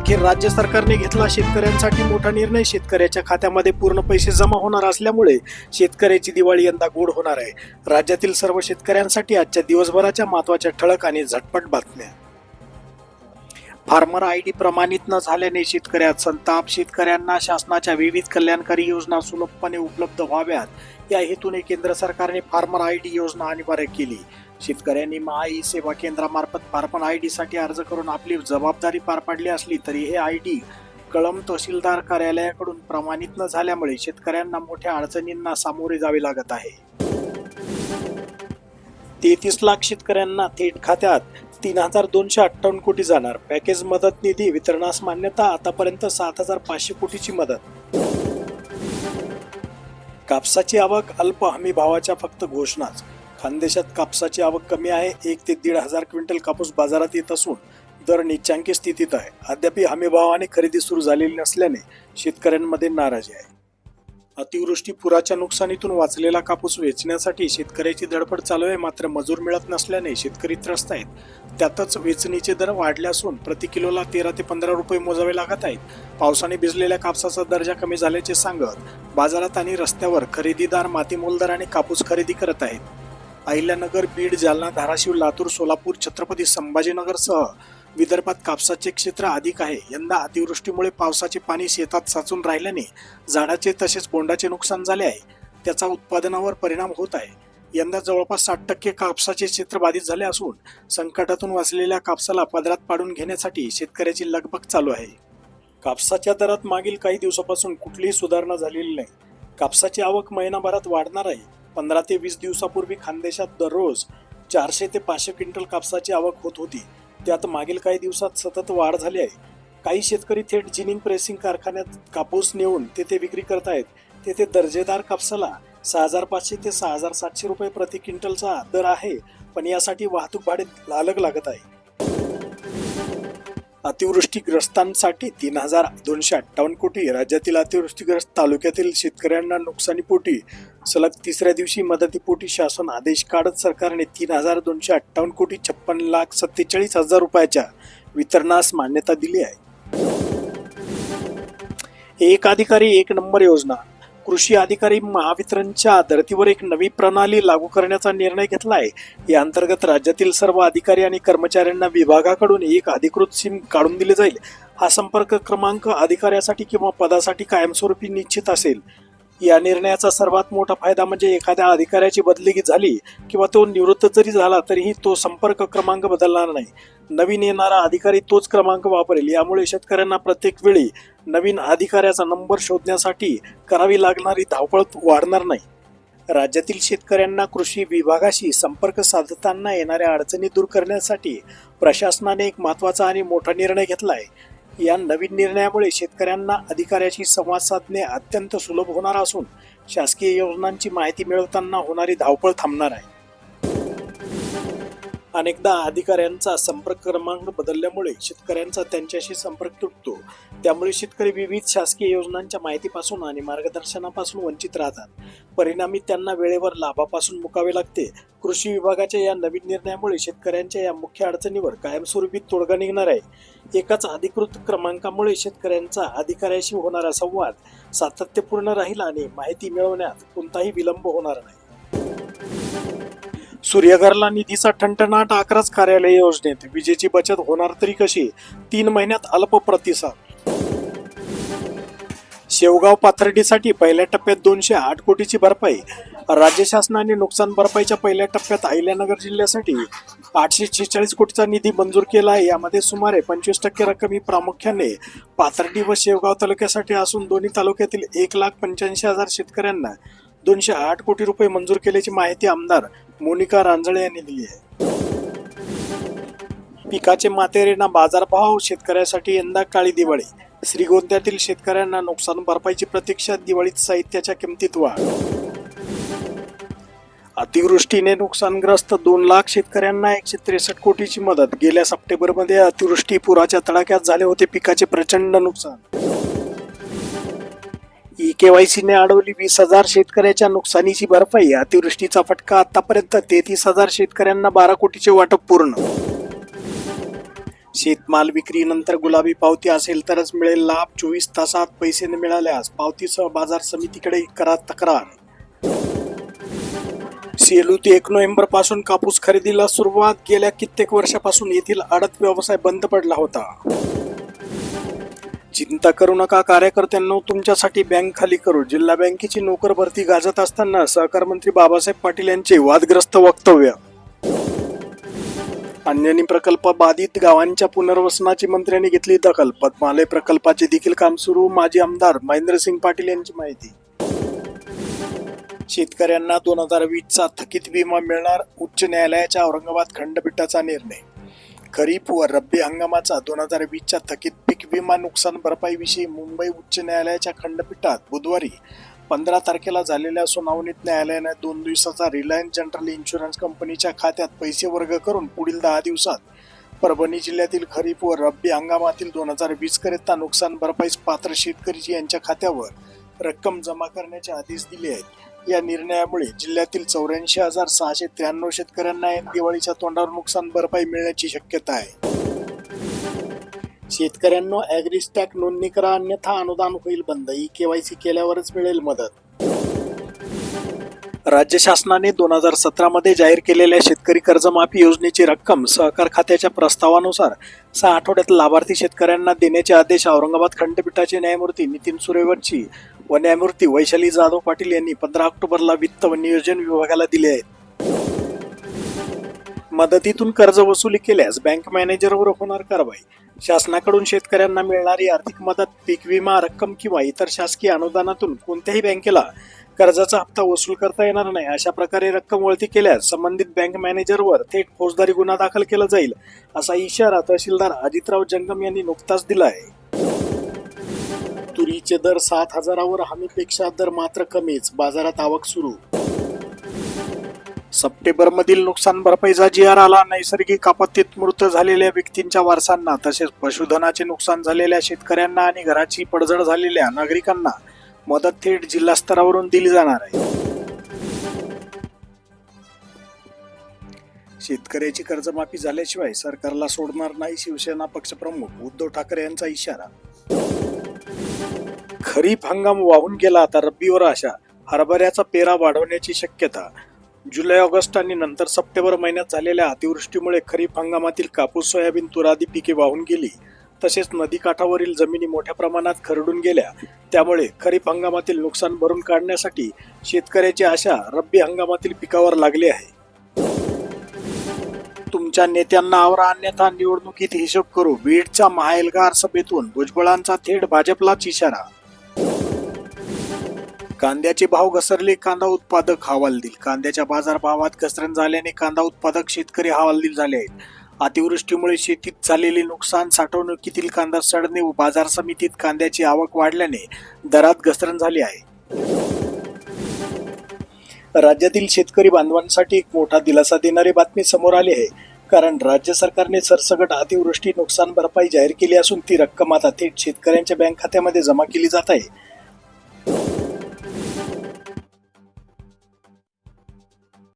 अखेर राज्य सरकारने घेतला शेतकऱ्यांसाठी मोठा निर्णय. शेतकऱ्याच्या खात्यामध्ये पूर्ण पैसे जमा होणार असल्यामुळे शेतकऱ्याची दिवाळी यंदा गोड होणार आहे. राज्यातील सर्व शेतकऱ्यांसाठी आजच्या दिवसभराच्या महत्त्वाच्या ठळक आणि झटपट बातम्या. फार्मर आयडी प्रमाणित न झाल्याने शेतकऱ्यात संताप. शेतकऱ्यांना शासनाच्या विविध कल्याणकारी योजना सुलभपणे उपलब्ध व्हाव्यात या हेतूने केंद्र सरकारने फार्मर आयडी योजना अनिवार्य केली. शेतकऱ्यांनी महाई सेवा केंद्रामार्फत फार्मर आयडी साठी अर्ज करून आपली जबाबदारी पार पाडली असली तरी हे आयडी कळंब तहसीलदार कार्यालयाकडून प्रमाणित न झाल्यामुळे शेतकऱ्यांना मोठ्या अडचणींना सामोरे जावे लागत आहे. 33 लाख शेतकऱ्यांना थेट खात्यात 3,258 कोटी जाणार. पॅकेज मदत निधी वितरणास मान्यता. आतापर्यंत 7,500 कोटीची मदत. कापसाची आवक अल्प हमी भावाच्या फक्त घोषणाच. खानदेशात कापसाची आवक कमी आहे. 1 ते 1.5 हजार क्विंटल कापूस बाजारात येत असून दर निच्चांकी स्थितीत आहे. अद्याप हमीभावाने खरेदी सुरू झालेली नसल्याने शेतकऱ्यांमध्ये नाराजी आहे. अतिवृष्टी पुराच्या नुकसानीतून वाचलेला कापूस वेचण्यासाठी शेतकऱ्याची धडपड चालू आहे. मात्र मजूर मिळत नसल्याने शेतकरी त्रस्त आहेत. त्यातच वेचणीचे दर वाढले असून प्रति किलोला 13 ते 15 रुपये मोजावे लागत आहेत. पावसाने भिजलेल्या कापसाचा दर्जा कमी झाल्याचे सांगत बाजारात आणि रस्त्यावर खरेदीदार मातीमोल दराने कापूस खरेदी करत आहेत. अहिल्यानगर, बीड, जालना, धाराशिव, लातूर, सोलापूर, छत्रपती संभाजीनगरसह विदर्भात कापसाचे क्षेत्र अधिक आहे. यंदा अतिवृष्टीमुळे पावसाचे पाणी शेतात साचून राहिल्याने झाडाचे तसेच बोंडाचे नुकसान झाले आहे. त्याचा उत्पादनावर परिणाम होत आहे. यंदा जवळपास 60% कापसाचे क्षेत्र बाधित झाले असून संकटातून वाचलेल्या कापसाला पदरात पाडून घेण्यासाठी शेतकऱ्याची लगबग चालू आहे. कापसाच्या दरात मागील काही दिवसापासून कुठलीही सुधारणा झालेली नाही. कापसाची आवक महिनाभरात वाढणार आहे. 15 ते 20 दिवसापूर्वी खानदेशात दररोज 400 ते 500 क्विंटल कापसाची आवक होत होती. त्यात मागील काही दिवसात सतत वाढ झाली आहे. काही शेतकरी थेट जिनिंग प्रेसिंग कारखान्यात कापूस नेऊन तेथे विक्री करत आहेत. तेथे दर्जेदार कापसाला 6,500 ते 6,700 रुपये प्रति क्विंटलचा दर आहे, पण यासाठी वाहतूक भाडे अलग लागत आहे. अतिवृष्टीग्रस्तांसाठी 3,258 कोटी. राज्यातील अतिवृष्टीग्रस्त तालुक्यातील शेतकऱ्यांना नुकसानीपोटी सलग 3ऱ्या दिवशी मदतीपोटी शासन आदेश काढत सरकारने 3,258 कोटी 56,47,000 रुपयाच्या वितरणास मान्यता दिली आहे. एक अधिकारी एक नंबर योजना. कृषी अधिकारी महावितरणच्या धर्तीवर एक नवी प्रणाली लागू करण्याचा निर्णय घेतला आहे. या अंतर्गत राज्यातील सर्व अधिकारी आणि कर्मचाऱ्यांना विभागाकडून एक अधिकृत सिम काढून दिले जाईल. हा संपर्क क्रमांक अधिकाऱ्यासाठी किंवा पदासाठी कायमस्वरूपी निश्चित असेल. या निर्णयाचा सर्वात मोठा फायदा म्हणजे एखाद्या अधिकाऱ्याची बदली झाली किंवा तो निवृत्त जरी झाला तरीही तो संपर्क क्रमांक बदलणार नाही. नवीन येणारा अधिकारी तोच क्रमांक वापरेल. यामुळे शेतकऱ्यांना प्रत्येक वेळी नवीन अधिकाऱ्याचा नंबर शोधण्यासाठी करावी लागणारी धावपळ वाढणार नाही. राज्यातील शेतकऱ्यांना कृषी विभागाशी संपर्क साधताना येणाऱ्या अडचणी दूर करण्यासाठी प्रशासनाने एक महत्त्वाचा आणि मोठा निर्णय घेतला आहे. या नवीन निर्णयामुळे शेतकऱ्यांना अधिकाऱ्याशी संवाद साधणे अत्यंत सुलभ होणार असून शासकीय योजनांची माहिती मिळवताना होणारी धावपळ थांबणार आहे. अनेकदा अधिकाऱ्यांचा संपर्क क्रमांक बदलल्यामुळे शेतकऱ्यांचा त्यांच्याशी संपर्क तुटतो. त्यामुळे शेतकरी विविध शासकीय योजनांच्या माहितीपासून आणि मार्गदर्शनापासून वंचित राहतात. परिणामी त्यांना वेळेवर लाभापासून मुकावे लागते. कृषी विभागाच्या या नवीन निर्णयामुळे शेतकऱ्यांच्या या मुख्य अडचणीवर कायमस्वरूपी तोडगा निघणार आहे. एकाच अधिकृत क्रमांकामुळे शेतकऱ्यांचा अधिकाऱ्याशी होणारा संवाद सातत्यपूर्ण राहील आणि माहिती मिळवण्यात कोणताही विलंब होणार नाही. सूर्यघरला निधीचा ठणठणाट. 11च कार्यालय योजनेत विजेची बचत होणार तरी कशी? 3 महिन्यात अल्प प्रतिसाद. शेवगाव पाथर्डीसाठी पहिल्या टप्प्यात 208 कोटीची भरपाई. राज्य शासनाने नुकसान भरपाईच्या पहिल्या टप्प्यात अहिल्यानगर जिल्ह्यासाठी 846 कोटीचा निधी मंजूर केला आहे. यामध्ये सुमारे 25% रक्कम ही प्रामुख्याने पाथर्डी व शेवगाव तालुक्यासाठी असून दोन्ही तालुक्यातील 1,85,000 शेतकऱ्यांना 208 कोटी रुपये मंजूर केल्याची माहिती आमदार मोनिका रांजळे यांनी दिली आहे. पिकाचे मातेरेना बाजारभाव. शेतकऱ्यासाठी यंदा काळी दिवाळी. श्रीगोंद्यातील शेतकऱ्यांना नुकसान भरपाईची प्रतीक्षा. दिवाळीत साहित्याच्या किमतीत वाढ. अतिवृष्टीने नुकसानग्रस्त 2 लाख शेतकऱ्यांना 163 कोटीची मदत. गेल्या सप्टेंबरमध्ये अतिवृष्टी पुराच्या तडाख्यात झाले होते पिकाचे प्रचंड नुकसान. केवायसीने अडवली 20,000 शेतकऱ्याच्या नुकसानीची भरपाई. अतिवृष्टीचा फटका. आतापर्यंत 33,000 शेतकऱ्यांना 12 कोटीचे वाटप पूर्ण. शेतमाल विक्रीनंतर गुलाबी पावती असेल तरच मिळेल लाभ. 24 तासात पैसे न मिळाल्यास पावतीसह बाजार समितीकडे करा तक्रार. सेलू ते 1 नोव्हेंबर पासून कापूस खरेदीला सुरुवात. गेल्या कित्येक वर्षापासून येथील आडत व्यवसाय बंद पडला होता. चिंता करू नका कार्यकर्त्यांनो, तुमच्यासाठी बँक खाली करू. जिल्हा बँकेची नोकर भरती गाजत असताना सहकार मंत्री बाबासाहेब पाटील यांचे वादग्रस्त वक्तव्य. अंजनी प्रकल्प बाधित गावांच्या पुनर्वसनाची मंत्र्यांनी घेतली दखल. पद्मालय प्रकल्पाचे देखील काम सुरू. माजी आमदार महेंद्रसिंग पाटील यांची माहिती. शेतकऱ्यांना 2020चा थकीत विमा मिळणार. उच्च न्यायालयाच्या औरंगाबाद खंडपीठाचा निर्णय. खरीप व रब्बी हंगामाचा 2020च्या थकीत पीक विमा नुकसान भरपाई विषयी मुंबई उच्च न्यायालयाच्या खंडपीठात बुधवारी 15 तारखेला झालेल्या सुनावणीत न्यायालयाने 2 दिवसाचा रिलायन्स जनरल इन्शुरन्स कंपनीच्या खात्यात पैसे वर्ग करून पुढील 10 दिवसात परभणी जिल्ह्यातील खरीप व रब्बी हंगामातील 2020 करिता नुकसान भरपाईस पात्र शेतकरी यांच्या खात्यावर रक्कम जमा करण्याचे आदेश दिले आहेत. या निर्णयामुळे जिल्ह्यातील 84,693 शेतकऱ्यांना दिवाळीच्या तोंडावर नुकसान भरपाई मिळण्याची शक्यता आहे. शेतकऱ्यांनो, ॲग्रिस्टॅक नोंदणी करा, अन्यथा अनुदान होईल बंद. ई-केवायसी केल्यावरच मिळेल मदत. राज्य शासनाने 2017 मध्ये जाहीर केलेल्या शेतकरी कर्जमाफी योजनेची रक्कम सहकार खात्याच्या प्रस्तावानुसार 6 आठवड्यात लाभार्थी शेतकऱ्यांना देण्याचे आदेश औरंगाबाद खंडपीठाचे न्यायमूर्ती नितीन सूर्यवंशी व न्यायमूर्ती वैशाली जाधव पाटील यांनी 15 ऑक्टोबरला वित्त व नियोजन विभागाला दिले आहेत. मदतीतून कर्ज वसुली केल्यास बँक मॅनेजरवर होणार कारवाई. शासनाकडून शेतकऱ्यांना मिळणारी आर्थिक मदत, पीक विमा रक्कम किंवा इतर शासकीय अनुदानातून कोणत्याही बँकेला कर्जाचा हप्ता वसूल करता येणार नाही. अशा प्रकारे रक्कम वळती केल्यास संबंधित बँक मॅनेजरवर थेट फौजदारी गुन्हा दाखल केला जाईल, असा इशारा तहसीलदार अजितराव जंगम यांनी नुकताच दिला आहे. तुरीचे दर 7,000वर, हमीपेक्षा दर मात्र कमीच. बाजारात आवक सुरू. सप्टेंबरमधील नुकसान भरपाईचा जी.आर. आला. नैसर्गिक आपत्तीत मृत झालेल्या व्यक्तींच्या वारसांना तसेच पशुधनाचे नुकसान झालेल्या शेतकऱ्यांना आणि घराची पडझड झालेल्या नागरिकांना मदत थेट जिल्हा स्तरावरून दिली जाणार आहे. शेतकऱ्याची कर्जमाफी झाल्याशिवाय सरकारला सोडणार नाही. शिवसेना पक्षप्रमुख उद्धव ठाकरे यांचा इशारा. खरीप हंगाम वाहून गेला, आता रब्बीवर आशा. हरभऱ्याचा पेरा वाढवण्याची शक्यता. जुलै, ऑगस्ट आणि नंतर सप्टेंबर महिन्यात झालेल्या अतिवृष्टीमुळे खरीप हंगामातील कापूस, सोयाबीन, तूर आदी पिके वाहून गेली. तसेच नदीकाठावरील जमिनी मोठ्या प्रमाणात खरडून गेल्या. त्यामुळे खरीप हंगामातील नुकसान भरून काढण्यासाठी शेतकऱ्याची आशा रब्बी हंगामातील पिकावर लागली आहे. तुमच्या नेत्यांना आवरा, अन्यथा निवडणुकीत हिशोब करू. बीडच्या महाएल्गार सभेतून भुजबळांचा थेट भाजपलाच इशारा. कांद्याचे भाव घसरले, कांदा उत्पादक हवालदिल. कांद्याच्या बाजारभावात घसरण झाल्याने कांदा उत्पादक शेतकरी हवालदिल झाले आहेत. अतिवृष्टीमुळे शेतीत झालेले नुकसान, साठवणुकीतील कांदा सडणे व बाजार समितीत कांद्याची आवक वाढल्याने दरात घसरण झाली आहे. राज्यातील शेतकरी बांधवांसाठी एक मोठा दिलासा देणारी बातमी समोर आली आहे. कारण राज्य सरकारने सरसकट अतिवृष्टी नुकसान भरपाई जाहीर केली असून ती रक्कम आता थेट शेतकऱ्यांच्या बँक खात्यामध्ये जमा केली जात आहे.